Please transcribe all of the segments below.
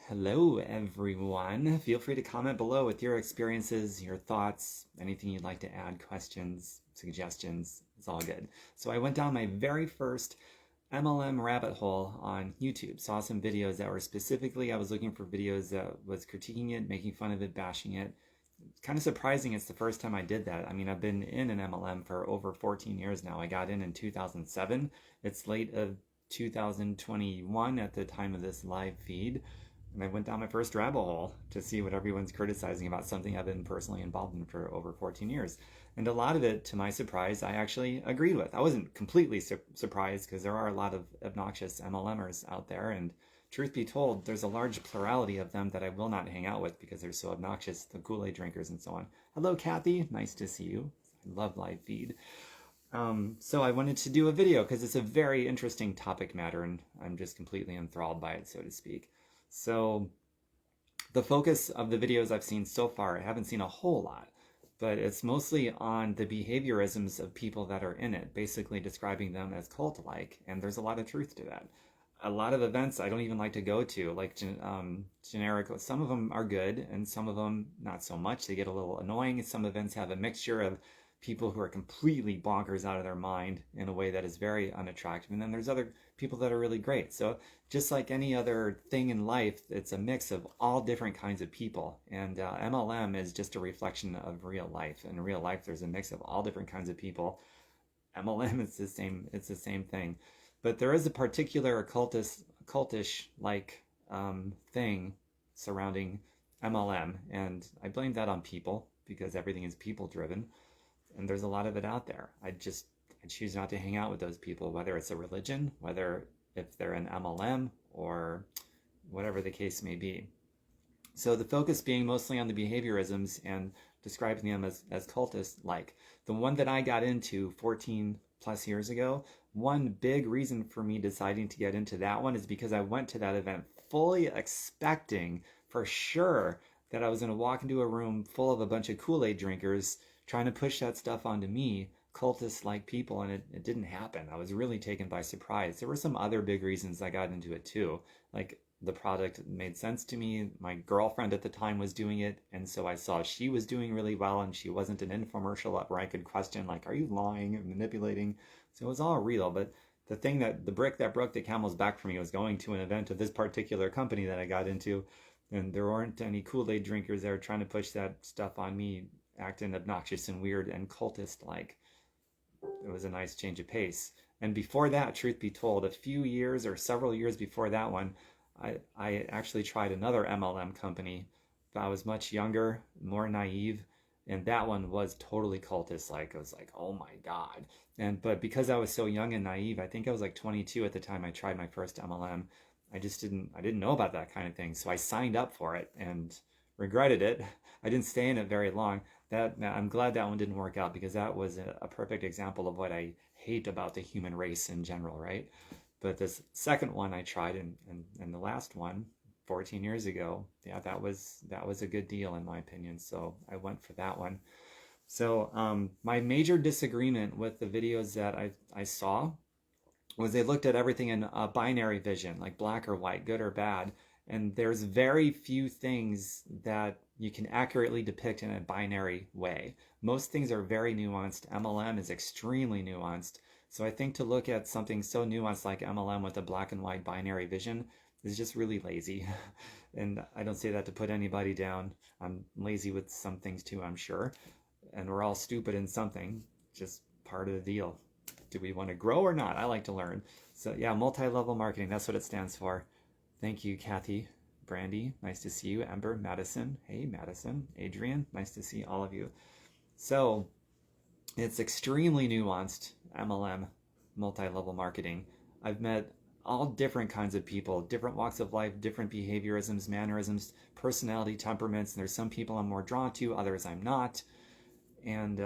Hello, everyone. Feel free to comment below with your experiences, your thoughts, anything you'd like to add, questions, suggestions. It's all good. So I went down my very first MLM rabbit hole on YouTube. Saw some videos that were specifically, I was looking for videos that was critiquing it, making fun of it, bashing it. It's kind of surprising it's the first time I did that. I mean, I've been in an MLM for over 14 years now. I got in 2007. It's late of 2021 at the time of this live feed. And I went down my first rabbit hole to see what everyone's criticizing about something I've been personally involved in for over 14 years. And a lot of it, to my surprise, I actually agreed with. I wasn't completely surprised because there are a lot of obnoxious MLM'ers out there. And truth be told, there's a large plurality of them that I will not hang out with because they're so obnoxious, the koolaid drinkers and so on. Hello, Kathy. Nice to see you. I love live feed. So I wanted to do a video because it's a very interesting topic matter and I'm just completely enthralled by it, so to speak. So the focus of the videos I've seen so far, I haven't seen a whole lot, but it's mostly on the behaviorisms of people that are in it, basically describing them as cult-like, and there's a lot of truth to that. A lot of events I don't even like to go to, like generic, some of them are good, and some of them not so much. They get a little annoying. Some events have a mixture of people who are completely bonkers out of their mind in a way that is very unattractive. And then there's other people that are really great. So just like any other thing in life, it's a mix of all different kinds of people. And MLM is just a reflection of real life. In real life, there's a mix of all different kinds of people. MLM is it's the same thing. But there is a particular cultish-like thing surrounding MLM. And I blame that on people because everything is people-driven. And there's a lot of it out there. I choose not to hang out with those people, whether it's a religion, whether if they're an MLM or whatever the case may be. So the focus being mostly on the behaviorisms and describing them as cultist-like. The one that I got into 14 plus years ago, one big reason for me deciding to get into that one is because I went to that event fully expecting for sure that I was going to walk into a room full of a bunch of Kool-Aid drinkers trying to push that stuff onto me, cultist-like people, and it didn't happen. I was really taken by surprise. There were some other big reasons I got into it too. Like the product made sense to me. My girlfriend at the time was doing it, and so I saw she was doing really well, and she wasn't an infomercial where I could question, like, are you lying and manipulating? So it was all real, but the brick that broke the camel's back for me was going to an event of this particular company that I got into, and there weren't any Kool-Aid drinkers there trying to push that stuff on me, acting obnoxious and weird and cultist-like. It was a nice change of pace. And before that, truth be told, a few years or several years before that one, I actually tried another MLM company. I was much younger, more naive, and that one was totally cultist-like. I was like, oh my God. But because I was so young and naive, I think I was like 22 at the time I tried my first MLM. I didn't know about that kind of thing. So I signed up for it and regretted it. I didn't stay in it very long. I'm glad that one didn't work out because that was a perfect example of what I hate about the human race in general, right? But this second one I tried and the last one 14 years ago, yeah, that was a good deal in my opinion. So I went for that one. So my major disagreement with the videos that I saw was they looked at everything in a binary vision, like black or white, good or bad. And there's very few things that you can accurately depict in a binary way. Most things are very nuanced. MLM is extremely nuanced. So I think to look at something so nuanced like MLM with a black and white binary vision is just really lazy. And I don't say that to put anybody down. I'm lazy with some things too, I'm sure. And we're all stupid in something, just part of the deal. Do we want to grow or not? I like to learn. So yeah, multi-level marketing, that's what it stands for. Thank you, Kathy, Brandy, nice to see you. Ember, Madison, hey, Madison, Adrian, nice to see all of you. So it's extremely nuanced, MLM, multi-level marketing. I've met all different kinds of people, different walks of life, different behaviorisms, mannerisms, personality, temperaments. And there's some people I'm more drawn to, others I'm not. And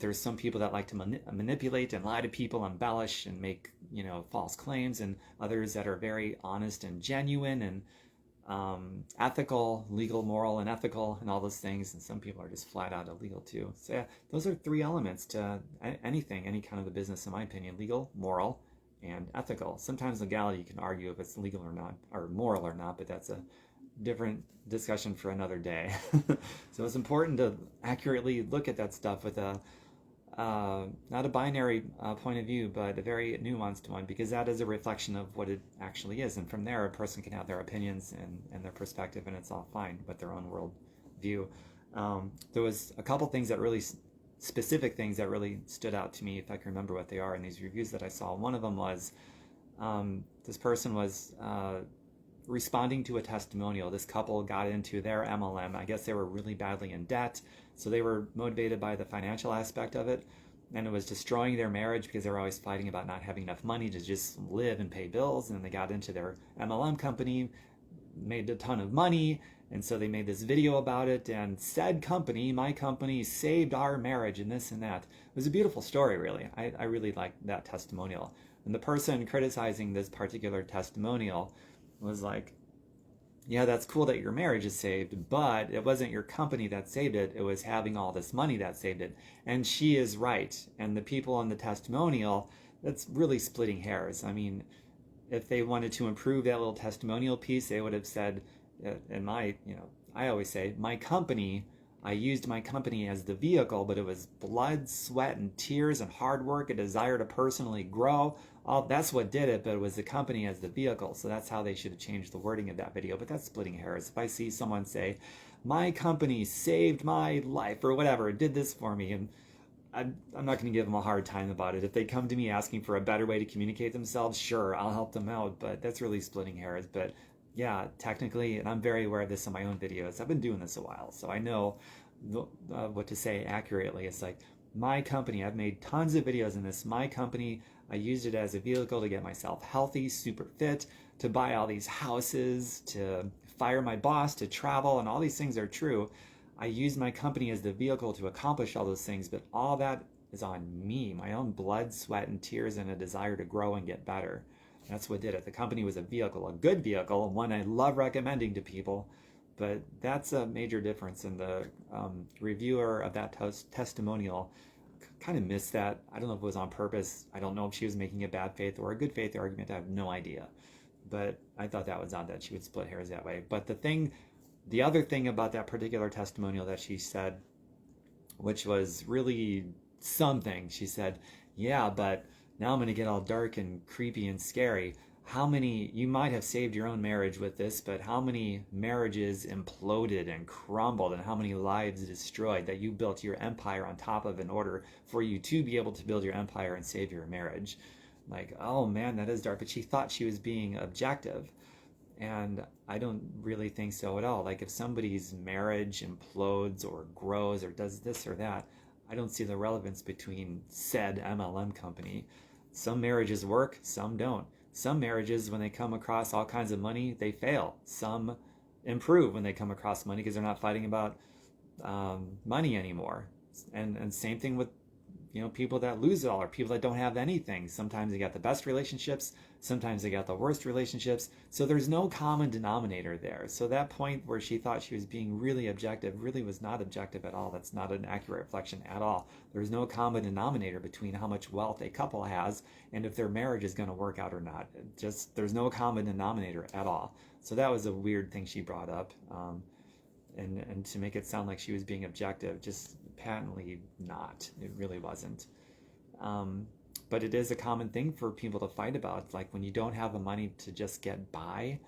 there's some people that like to manipulate and lie to people, embellish and make, false claims, and others that are very honest and genuine and ethical, legal, moral, and ethical, and all those things. And some people are just flat out illegal too. So yeah, those are three elements to anything, any kind of a business, in my opinion: legal, moral, and ethical. Sometimes legality, you can argue if it's legal or not, or moral or not, but that's a different discussion for another day. So it's important to accurately look at that stuff with a not a binary point of view, but a very nuanced one, because that is a reflection of what it actually is. And from there, a person can have their opinions and their perspective, and it's all fine, but their own world view. There was a couple things that really, specific things that really stood out to me, if I can remember what they are, in these reviews that I saw. One of them was this person was responding to a testimonial. This couple got into their MLM. I guess they were really badly in debt, so they were motivated by the financial aspect of it, and it was destroying their marriage because they were always fighting about not having enough money to just live and pay bills. And they got into their MLM company, made a ton of money, and so they made this video about it, and said company, my company, saved our marriage, and this and that. It was a beautiful story, really. I really liked that testimonial. And the person criticizing this particular testimonial was like, yeah, that's cool that your marriage is saved, but it wasn't your company that saved it. It was having all this money that saved it. And she is right. And the people on the testimonial, that's really splitting hairs. I mean, if they wanted to improve that little testimonial piece, they would have said, in my, I always say, my company, I used my company as the vehicle, but it was blood, sweat, and tears and hard work, a desire to personally grow. That's what did it, but it was the company as the vehicle. So that's how they should have changed the wording of that video. But that's splitting hairs. If I see someone say, my company saved my life or whatever, it did this for me, and I'm not going to give them a hard time about it. If they come to me asking for a better way to communicate themselves, sure, I'll help them out, but that's really splitting hairs. But yeah, technically, and I'm very aware of this in my own videos, I've been doing this a while, so I know what to say accurately. It's like, my company, I've made tons of videos in this, my company, I used it as a vehicle to get myself healthy, super fit, to buy all these houses, to fire my boss, to travel, and all these things are true. I used my company as the vehicle to accomplish all those things, but all that is on me, my own blood, sweat, and tears, and a desire to grow and get better. That's what did it. The company was a vehicle, a good vehicle, one I love recommending to people, but that's a major difference. And the reviewer of that testimonial kind of missed that. I don't know if it was on purpose. I don't know if she was making a bad faith or a good faith argument. I have no idea. But I thought that was odd that she would split hairs that way. But the other thing about that particular testimonial that she said, which was really something, she said, yeah, but now I'm going to get all dark and creepy and scary. You might have saved your own marriage with this, but how many marriages imploded and crumbled, and how many lives destroyed that you built your empire on top of in order for you to be able to build your empire and save your marriage? Like, oh man, that is dark. But she thought she was being objective. And I don't really think so at all. Like, if somebody's marriage implodes or grows or does this or that, I don't see the relevance between said MLM company. Some marriages work, some don't. Some marriages, when they come across all kinds of money, they fail. Some improve when they come across money because they're not fighting about money anymore. And same thing with people that lose it all, or people that don't have anything. Sometimes they got the best relationships, sometimes they got the worst relationships. So there's no common denominator there. So that point where she thought she was being really objective really was not objective at all. That's not an accurate reflection at all. There's no common denominator between how much wealth a couple has and if their marriage is going to work out or not. There's no common denominator at all. So that was a weird thing she brought up. And to make it sound like she was being objective, just patently not. It really wasn't. But it is a common thing for people to fight about. Like, when you don't have the money to just get by,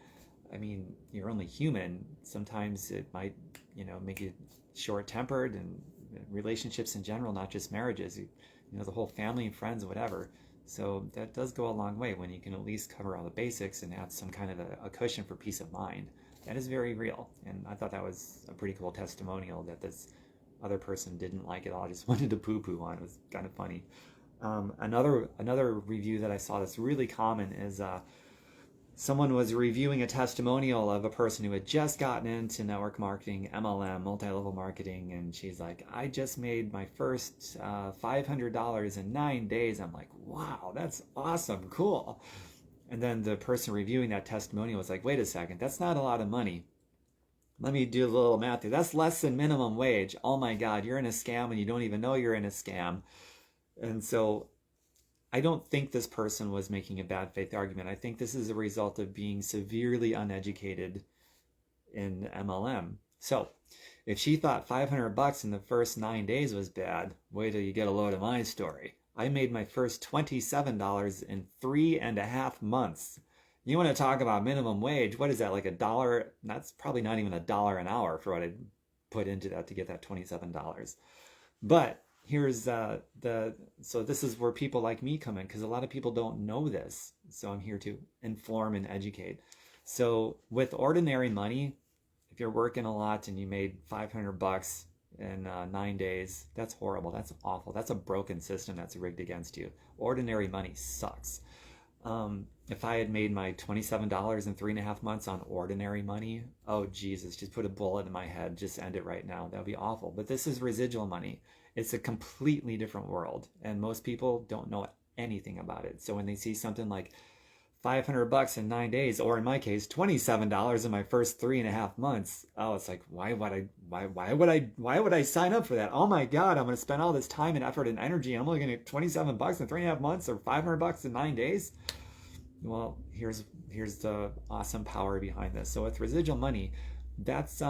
I mean, you're only human. Sometimes it might, make you short-tempered, and relationships in general, not just marriages, the whole family and friends, whatever. So that does go a long way when you can at least cover all the basics and have some kind of a cushion for peace of mind. That is very real. And I thought that was a pretty cool testimonial that this other person didn't like at all, just wanted to poo-poo on. It was kind of funny. Another review that I saw that's really common is someone was reviewing a testimonial of a person who had just gotten into network marketing, MLM, multi-level marketing, and she's like, I just made my first $500 in 9 days. I'm like, wow, that's awesome, cool. And then the person reviewing that testimonial was like, wait a second, that's not a lot of money. Let me do a little math here. That's less than minimum wage. Oh my God, you're in a scam and you don't even know you're in a scam. And so I don't think this person was making a bad faith argument. I think this is a result of being severely uneducated in MLM. So if she thought $500 in the first 9 days was bad, wait till you get a load of my story. I made my first $27 in 3.5 months. You want to talk about minimum wage? What is that, like $1? That's probably not even $1 an hour for what I put into that to get that $27. But here's so this is where people like me come in, because a lot of people don't know this. So I'm here to inform and educate. So with ordinary money, if you're working a lot and you made $500 in 9 days, that's horrible. That's awful. That's a broken system that's rigged against you. Ordinary money sucks. If I had made my $27 in 3.5 months on ordinary money, oh Jesus, just put a bullet in my head. Just end it right now. That would be awful. But this is residual money. It's a completely different world, and most people don't know anything about it. So when they see something like $500 in 9 days, or in my case, $27 in my first 3.5 months. Oh, it's like, why would I sign up for that? Oh my God, I'm going to spend all this time and effort and energy. I'm only going to get $27 in 3.5 months, or $500 in 9 days. Well, here's the awesome power behind this. So with residual money, that's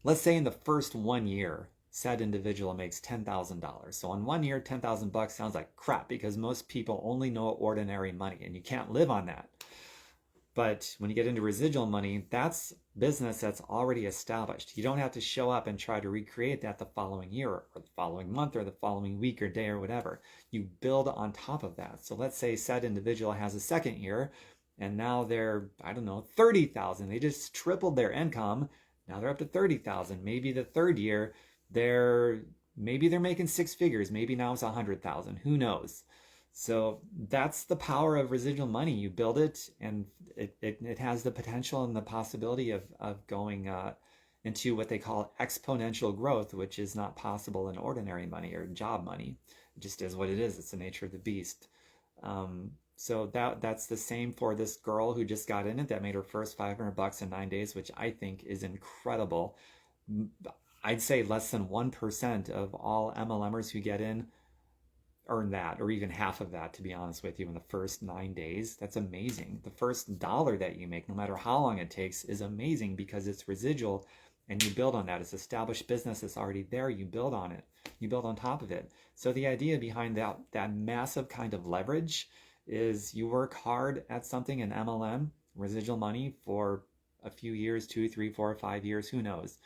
let's say in the first 1 year, said individual makes $10,000. So in 1 year, $10,000 sounds like crap, because most people only know ordinary money, and you can't live on that. But when you get into residual money, that's business that's already established. You don't have to show up and try to recreate that the following year, or the following month, or the following week or day, or whatever. You build on top of that. So let's say said individual has a second year, and now they're, I don't know, 30,000. They just tripled their income. Now they're up to 30,000. Maybe the third year, maybe they're making 6 figures. Maybe now it's 100,000. Who knows? So that's the power of residual money. You build it, and it has the potential and the possibility of going into what they call exponential growth, which is not possible in ordinary money or job money. It just is what it is. It's the nature of the beast. So that's the same for this girl who just got in it, that made her first $500 in 9 days, which I think is incredible. I'd say less than 1% of all MLMers who get in earn that, or even half of that, to be honest with you, in the first 9 days. That's amazing. The first dollar that you make, no matter how long it takes, is amazing, because it's residual, and you build on that. It's established business that's already there. You build on it. You build on top of it. So the idea behind that massive kind of leverage is you work hard at something in MLM, residual money, for a few years, 2, 3, 4, 5 years, who knows?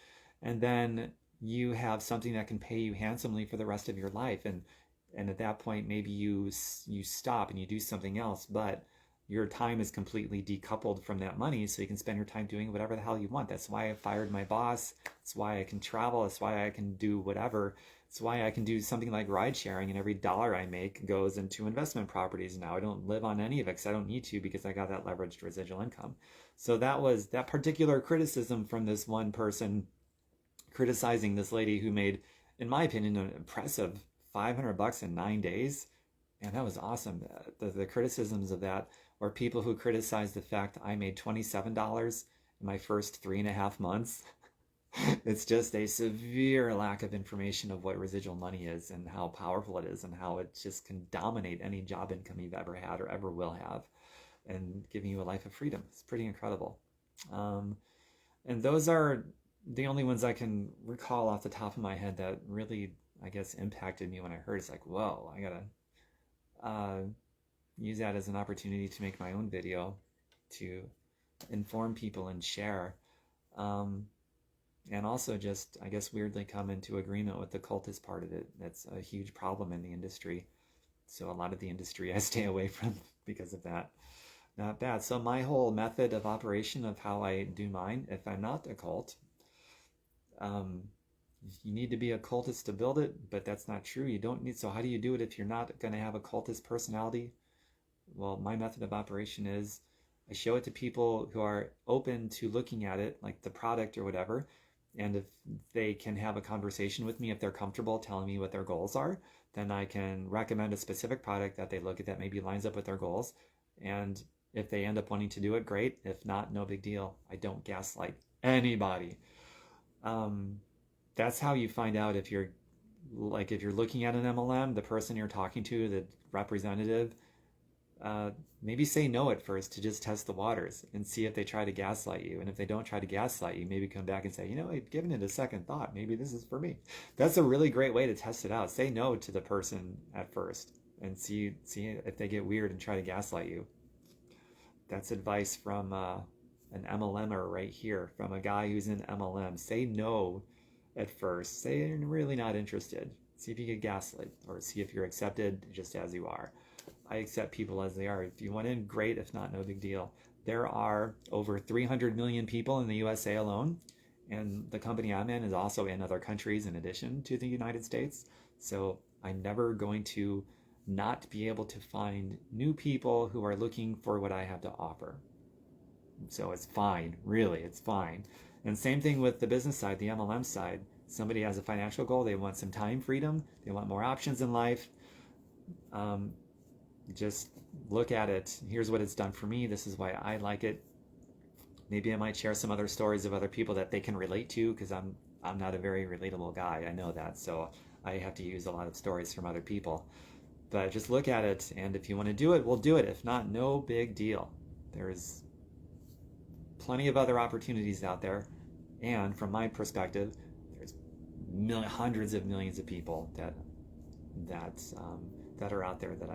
And then you have something that can pay you handsomely for the rest of your life. And at that point, maybe you stop and you do something else, but your time is completely decoupled from that money, so you can spend your time doing whatever the hell you want. That's why I fired my boss. That's why I can travel. That's why I can do whatever. It's why I can do something like ride sharing, and every dollar I make goes into investment properties now. I don't live on any of it because I don't need to, because I got that leveraged residual income. So that was that particular criticism from this one person criticizing this lady who made, in my opinion, an impressive $500 in 9 days. And that was awesome. The criticisms of that, or people who criticize the fact I made $27 in my first 3.5 months. It's just a severe lack of information of what residual money is, and how powerful it is, and how it just can dominate any job income you've ever had or ever will have, and giving you a life of freedom. It's pretty incredible. And those are the only ones I can recall off the top of my head that really, I guess, impacted me when I heard. It's like, whoa, I gotta use that as an opportunity to make my own video to inform people and share. And also just, I guess, weirdly come into agreement with the cultist part of it. That's a huge problem in the industry. So a lot of the industry I stay away from because of that. Not bad. So my whole method of operation of how I do mine, if I'm not a cult, you need to be a cultist to build it, but that's not true. You don't need. So how do you do it if you're not going to have a cultist personality? Well, my method of operation is I show it to people who are open to looking at it, like the product or whatever. And if they can have a conversation with me, if they're comfortable telling me what their goals are, then I can recommend a specific product that they look at that maybe lines up with their goals. And if they end up wanting to do it, great. If not, no big deal. I don't gaslight anybody. That's how you find out if you're like if you're looking at an MLM, the person you're talking to, the representative, maybe say no at first to just test the waters and see if they try to gaslight you. And if they don't try to gaslight you, maybe come back and say, you know, I've given it a second thought. Maybe this is for me. That's a really great way to test it out. Say no to the person at first and see if they get weird and try to gaslight you. That's advice from an MLM'er right here, from a guy who's in MLM. Say no at first. Say you're really not interested. See if you get gaslit, or see if you're accepted just as you are. I accept people as they are. If you want in, great. If not, no big deal. There are over 300 million people in the USA alone, and the company I'm in is also in other countries in addition to the United States. So I'm never going to not be able to find new people who are looking for what I have to offer. So it's fine, really, it's fine. And same thing with the business side, the MLM side. Somebody has a financial goal, they want some time freedom, they want more options in life. Just look at it. Here's what it's done for me. This is why I like it. Maybe I might share some other stories of other people that they can relate to, because I'm not a very relatable guy. I know that, so I have to use a lot of stories from other people. But just look at it, and if you want to do it, we'll do it. If not, no big deal. There's plenty of other opportunities out there, and from my perspective, there's hundreds of millions of people that are out there that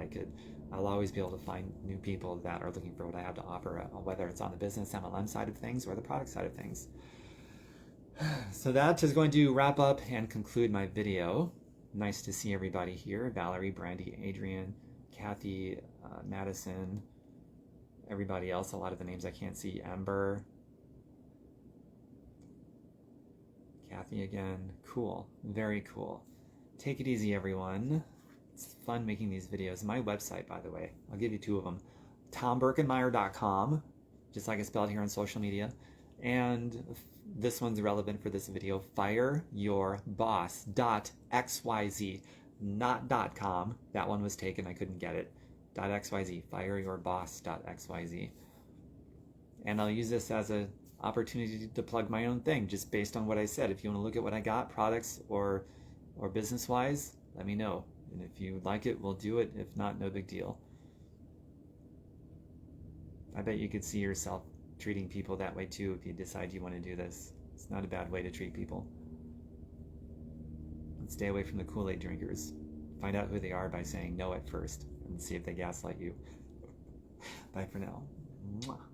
I'll always be able to find new people that are looking for what I have to offer, whether it's on the business MLM side of things or the product side of things. So that is going to wrap up and conclude my video. Nice to see everybody here. Valerie, Brandy, Adrian, Kathy, Madison, everybody else. A lot of the names I can't see. Amber, Kathy again. Cool. Very cool. Take it easy, everyone. It's fun making these videos. My website, by the way, I'll give you two of them. TomBerkenmeyer.com, just like I spelled here on social media. And this one's relevant for this video. FireYourBoss.xyz, not .com. That one was taken. I couldn't get it. .xyz. FireYourBoss.xyz. And I'll use this as an opportunity to plug my own thing, just based on what I said. If you want to look at what I got, products or business-wise, let me know. And if you like it, we'll do it. If not, no big deal. I bet you could see yourself treating people that way too if you decide you want to do this. It's not a bad way to treat people. And stay away from the Kool-Aid drinkers. Find out who they are by saying no at first and see if they gaslight you. Bye for now. Mwah.